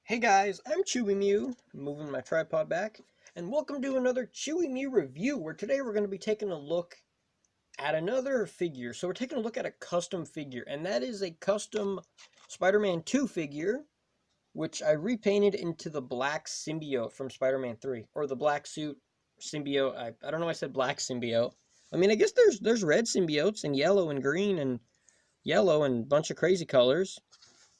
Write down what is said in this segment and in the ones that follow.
Hey guys, I'm Chewy Mew, moving my tripod back, and welcome to another Chewy Mew review, where today we're going to be taking a look at another figure. So we're taking a look at a custom figure, and that is a custom Spider-Man 2 figure, which I repainted into the black symbiote from Spider-Man 3, or the black suit symbiote. I don't know why I said black symbiote. I mean, I guess there's red symbiotes, and yellow, and green, and yellow, and a bunch of crazy colors.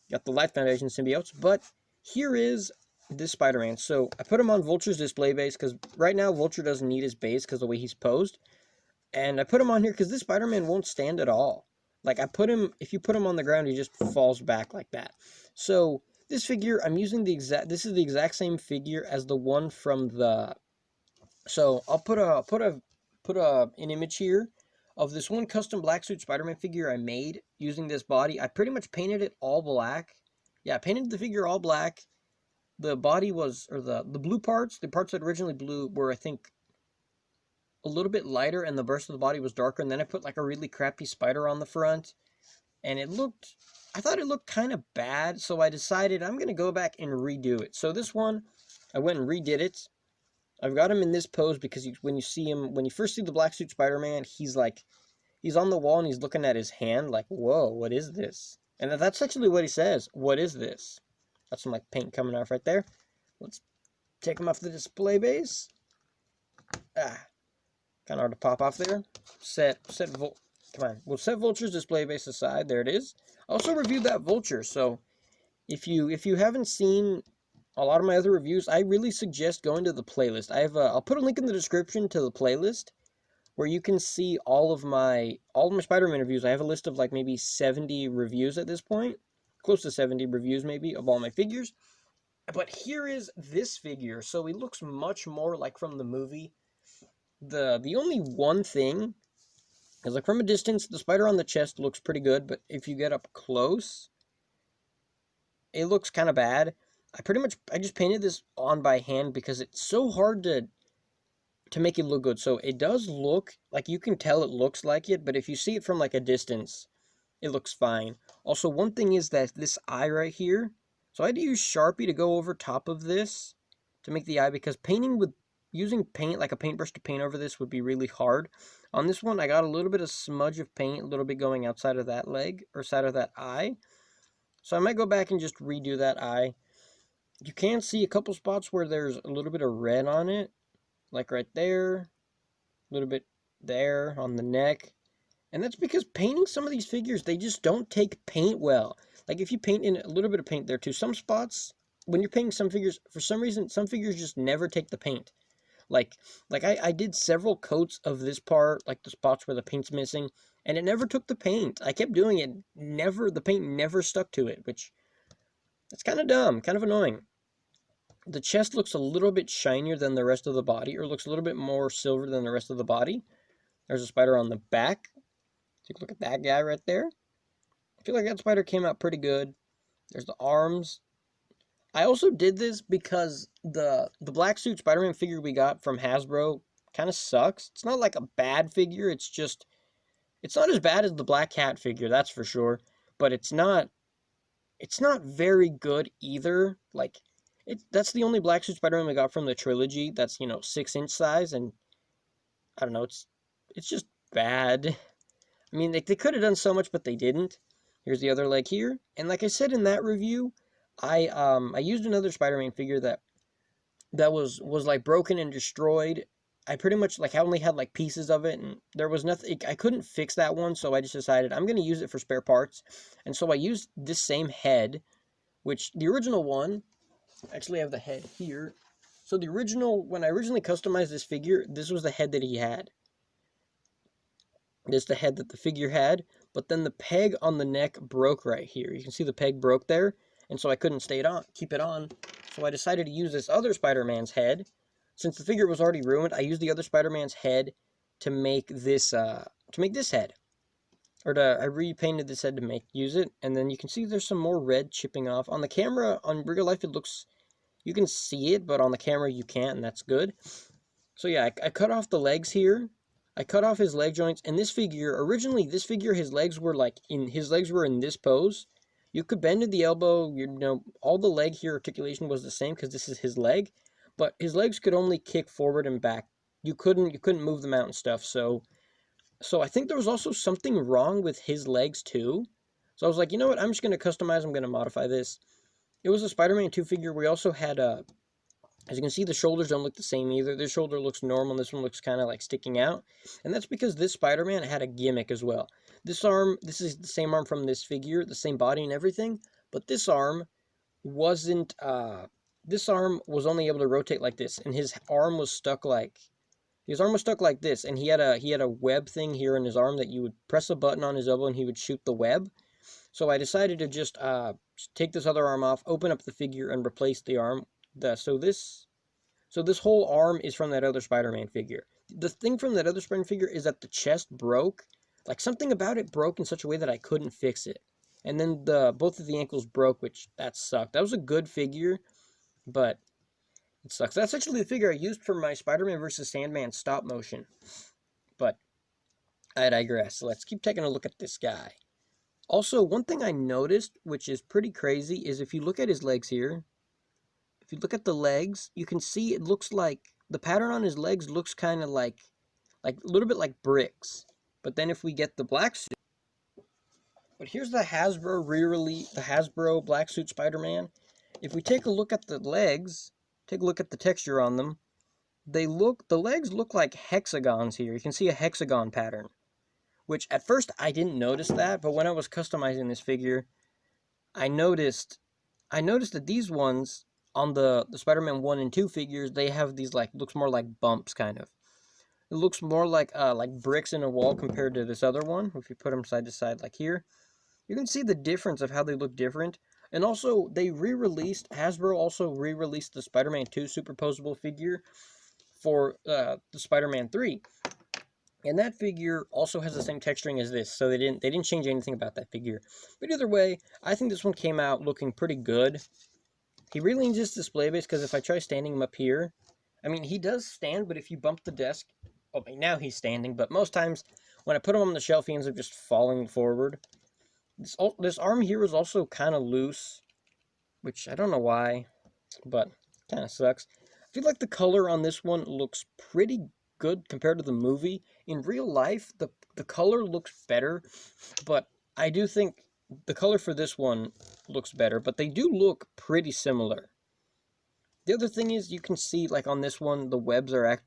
Got the Life Foundation symbiotes, but here is this Spider-Man. So I put him on Vulture's display base because right now Vulture doesn't need his base because of the way he's posed. And I put him on here because this Spider-Man won't stand at all. Like if you put him on the ground, he just falls back like that. So this figure, I'm using this is the exact same figure as the one from the, so I'll put an image here of this one custom black suit Spider-Man figure I made using this body. I pretty much painted it all black. Yeah, I painted the figure all black. The body was, or the blue parts, the parts that originally blue were, I think, a little bit lighter, and the rest of the body was darker. And then I put like a really crappy spider on the front, and I thought it looked kind of bad, so I decided I'm going to go back and redo it. So this one, I went and redid it. I've got him in this pose because when you first see the black suit Spider-Man, he's on the wall and he's looking at his hand like, whoa, what is this? And that's actually what he says. What is this? Got some like paint coming off right there. Let's take him off the display base. Kind of hard to pop off there. Come on. We'll set Vulture's display base aside. There it is. I also reviewed that Vulture, so if you haven't seen a lot of my other reviews, I really suggest going to the playlist. I'll put a link in the description to the playlist where you can see all of my Spider-Man reviews. I have a list of like maybe 70 reviews at this point, close to 70 reviews maybe of all my figures. But here is this figure. So he looks much more like from the movie. The only one thing is, like, from a distance, the spider on the chest looks pretty good, but if you get up close, it looks kind of bad. I just painted this on by hand because it's so hard to make it look good. So it does look like, you can tell it looks like it, but if you see it from like a distance, it looks fine. Also, one thing is that this eye right here, so I had to use Sharpie to go over top of this to make the eye, because using paint, like a paintbrush to paint over this, would be really hard. On this one, I got a little bit of smudge of paint, a little bit going outside of that leg, or side of that eye. So I might go back and just redo that eye. You can see a couple spots where there's a little bit of red on it, like right there, a little bit there on the neck. And that's because painting some of these figures, they just don't take paint well. Like if you paint in a little bit of paint there too, some spots, when you're painting some figures, for some reason, some figures just never take the paint. Like I did several coats of this part, like the spots where the paint's missing, and it never took the paint. I kept doing it, the paint never stuck to it, which, it's kind of dumb, kind of annoying. The chest looks a little bit shinier than the rest of the body, or looks a little bit more silver than the rest of the body. There's a spider on the back. Take a look at that guy right there. I feel like that spider came out pretty good. There's the arms. I also did this because the black suit Spider-Man figure we got from Hasbro kind of sucks. It's not like a bad figure, it's not as bad as the Black Cat figure, that's for sure, but it's not very good either. Like, that's the only black suit Spider-Man we got from the trilogy that's, 6-inch size, and I don't know, it's just bad. I mean, they could have done so much, but they didn't. Here's the other leg here, and like I said in that review, I used another Spider-Man figure that was like broken and destroyed. I pretty much, like, I only had like pieces of it, and there was nothing, I couldn't fix that one, so I just decided I'm going to use it for spare parts. And so I used this same head, which the original one, actually I have the head here. So when I originally customized this figure, this was the head that he had. This is the head that the figure had, but then the peg on the neck broke right here. You can see the peg broke there, and so I couldn't keep it on. So I decided to use this other Spider-Man's head. Since the figure was already ruined, I used the other Spider-Man's head to make this head. I repainted this head to use it, and then you can see there's some more red chipping off. On the camera, on real life, you can see it, but on the camera you can't, and that's good. So yeah, I cut off the legs here. I cut off his leg joints, and originally this figure, his legs were in this pose. You could bend at the elbow, you know, all the leg here articulation was the same because this is his leg, but his legs could only kick forward and back. You couldn't move them out and stuff. So I think there was also something wrong with his legs too. So I was like, you know what? I'm just gonna customize. I'm gonna modify this. It was a Spider-Man 2 figure. We also had as you can see, the shoulders don't look the same either. This shoulder looks normal. This one looks kind of like sticking out. And that's because this Spider-Man had a gimmick as well. This arm, this is the same arm from this figure, the same body and everything. But this arm wasn't, this arm was only able to rotate like this. And his arm was stuck like this. And he had a web thing here in his arm that you would press a button on his elbow and he would shoot the web. So I decided to just take this other arm off, open up the figure, and replace the arm. So this whole arm is from that other Spider-Man figure. The thing from that other Spider-Man figure is that the chest broke. Like, something about it broke in such a way that I couldn't fix it. And then both of the ankles broke, which that sucked. That was a good figure, but it sucks. That's actually the figure I used for my Spider-Man vs. Sandman stop motion. But I digress. Let's keep taking a look at this guy. Also, one thing I noticed, which is pretty crazy, is if you look at his legs here, if you look at the legs, you can see it looks like, the pattern on his legs looks kind of like a little bit like bricks. But then if we get the black suit, but here's the Hasbro re-release, the Hasbro black suit Spider-Man. If we take a look at the legs, take a look at the texture on them, the legs look like hexagons here. You can see a hexagon pattern, which at first I didn't notice that, but when I was customizing this figure, I noticed that these ones on the Spider-Man 1 and 2 figures, they have these looks more like bumps kind of. It looks more like bricks in a wall compared to this other one. If you put them side to side like here, you can see the difference of how they look different. And also, Hasbro also re-released the Spider-Man 2 superposable figure for the Spider-Man 3. And that figure also has the same texturing as this, so they didn't change anything about that figure. But either way, I think this one came out looking pretty good. He really needs this display base, because if I try standing him up here, I mean, he does stand, but if you bump the desk, okay, now he's standing, but most times when I put him on the shelf, he ends up just falling forward. This arm here is also kind of loose, which I don't know why, but kind of sucks. I feel like the color on this one looks pretty good compared to the movie. In real life, the color looks better, but I do think the color for this one looks better, but they do look pretty similar. The other thing is, you can see, like, on this one, the webs are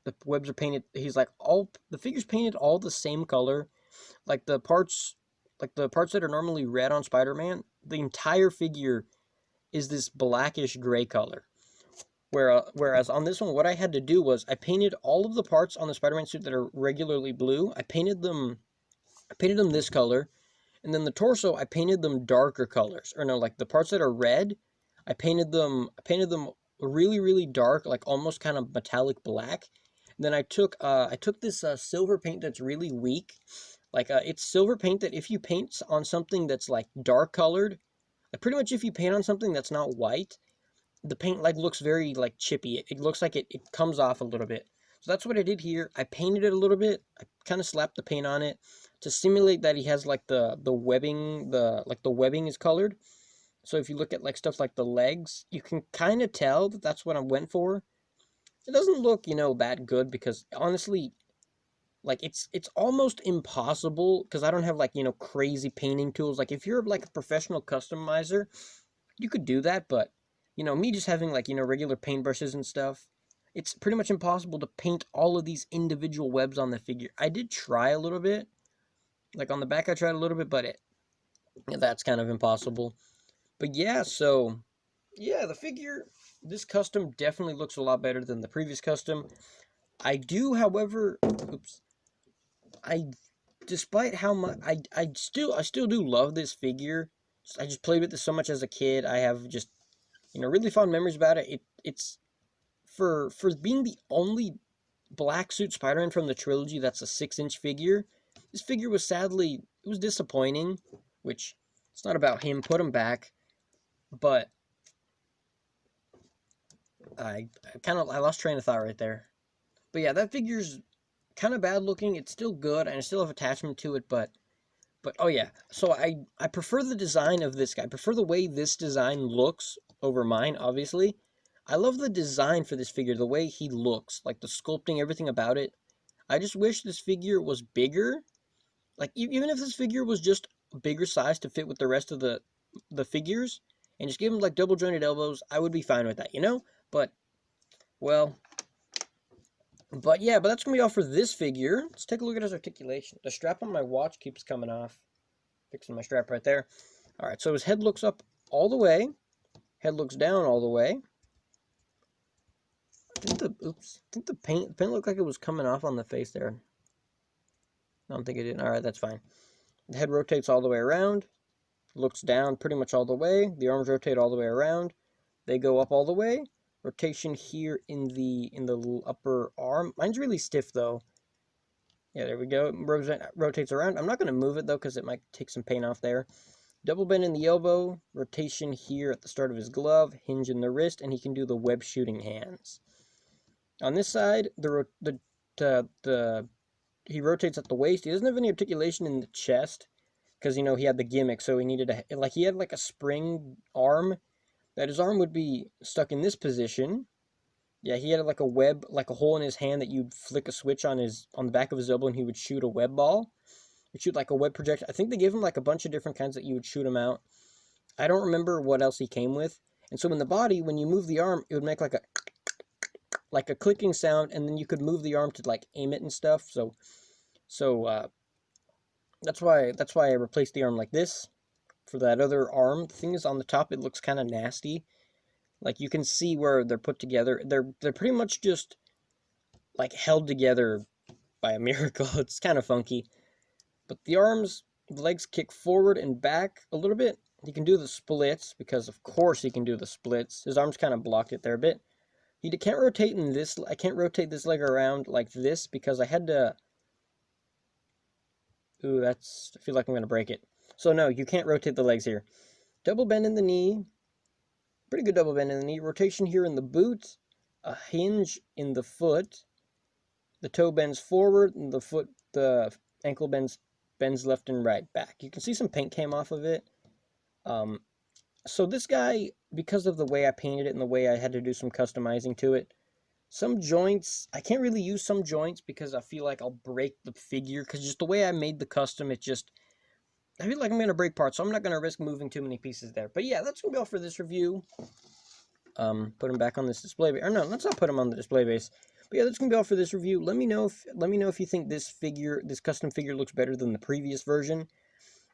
painted. The figure's painted all the same color. Like the parts that are normally red on Spider-Man, the entire figure is this blackish gray color. Whereas on this one, what I had to do was I painted all of the parts on the Spider-Man suit that are regularly blue. I painted them this color, and then the torso, I painted them darker colors. Or no, like the parts that are red, I painted them really, really dark, like almost kind of metallic black. And then I took this silver paint that's really weak. It's silver paint that if you paint on something that's like dark colored, pretty much if you paint on something that's not white, the paint looks very chippy. It looks like it comes off a little bit. So that's what I did here. I painted it a little bit. I kind of slapped the paint on it to simulate that he has the webbing, the webbing is colored. So if you look at stuff like the legs, you can kind of tell that that's what I went for. It doesn't look, that good, because honestly, it's almost impossible, because I don't have crazy painting tools. Like, if you're a professional customizer, you could do that, but me just having regular paintbrushes and stuff, it's pretty much impossible to paint all of these individual webs on the figure. I did try a little bit. Like on the back I tried a little bit, but that's kind of impossible. But yeah, so yeah, the figure, this custom definitely looks a lot better than the previous custom. I do, however, despite how much I still do love this figure. I just played with this so much as a kid. I have just really fond memories about it. It's for being the only black suit Spider-Man from the trilogy that's a 6-inch figure. This figure was it was disappointing, which it's not about him. Put him back, but I lost train of thought right there. But yeah, that figure's kind of bad looking. It's still good, and I still have attachment to it, but But oh yeah, so I prefer the design of this guy. I prefer the way this design looks over mine, obviously. I love the design for this figure, the way he looks, like the sculpting, everything about it. I just wish this figure was bigger. Like even if this figure was just a bigger size to fit with the rest of the figures and just give him like double jointed elbows, I would be fine with that, you know? But well, but yeah, but that's gonna be all for this figure. Let's take a look at his articulation. The strap on my watch keeps coming off. Fixing my strap right there. All right, so his head looks up all the way. Head looks down all the way. I think the paint looked like it was coming off on the face there. I don't think it did. All right, that's fine. The head rotates all the way around. Looks down pretty much all the way. The arms rotate all the way around. They go up all the way. Rotation here in the upper arm. Mine's really stiff though. Yeah, there we go. It rotates around. I'm not going to move it though because it might take some paint off there. Double bend in the elbow, rotation here at the start of his glove, hinge in the wrist, and he can do the web shooting hands. On this side, he rotates at the waist. He doesn't have any articulation in the chest because, you know, he had the gimmick, so he needed he had like a spring arm that his arm would be stuck in this position. Yeah, he had like a web, like a hole in his hand that you'd flick a switch on the back of his elbow and he would shoot a web ball. He'd shoot like a web projector. I think they gave him like a bunch of different kinds that you would shoot him out. I don't remember what else he came with. And so in the body, when you move the arm, it would make like a clicking sound, and then you could move the arm to like aim it and stuff. So that's why I replaced the arm like this for that other arm. The thing is, on the top, it looks kind of nasty. Like you can see where they're put together. They're pretty much just like held together by a miracle. It's kind of funky. But the arms, the legs kick forward and back a little bit. He can do the splits, because of course he can do the splits. His arms kind of blocked it there a bit. He can't rotate in this. I can't rotate this leg around like this because I had to. Ooh, I feel like I'm going to break it. So no, you can't rotate the legs here. Double bend in the knee. Pretty good double bend in the knee. Rotation here in the boot. A hinge in the foot. The toe bends forward, and the ankle bends left and right back. You can see some paint came off of it. So this guy, because of the way I painted it and the way I had to do some customizing to it, some joints, I can't really use some joints because I feel like I'll break the figure, because just the way I made the custom, I feel like I'm going to break parts, so I'm not going to risk moving too many pieces there. But yeah, that's going to be all for this review. Put him back on this display base. Or no, let's not put him on the display base. But yeah, that's going to be all for this review. Let me know if you think this custom figure looks better than the previous version.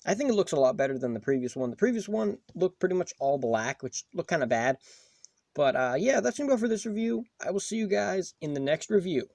I think it looks a lot better than the previous one. The previous one looked pretty much all black, which looked kind of bad. But yeah, that's going to go for this review. I will see you guys in the next review.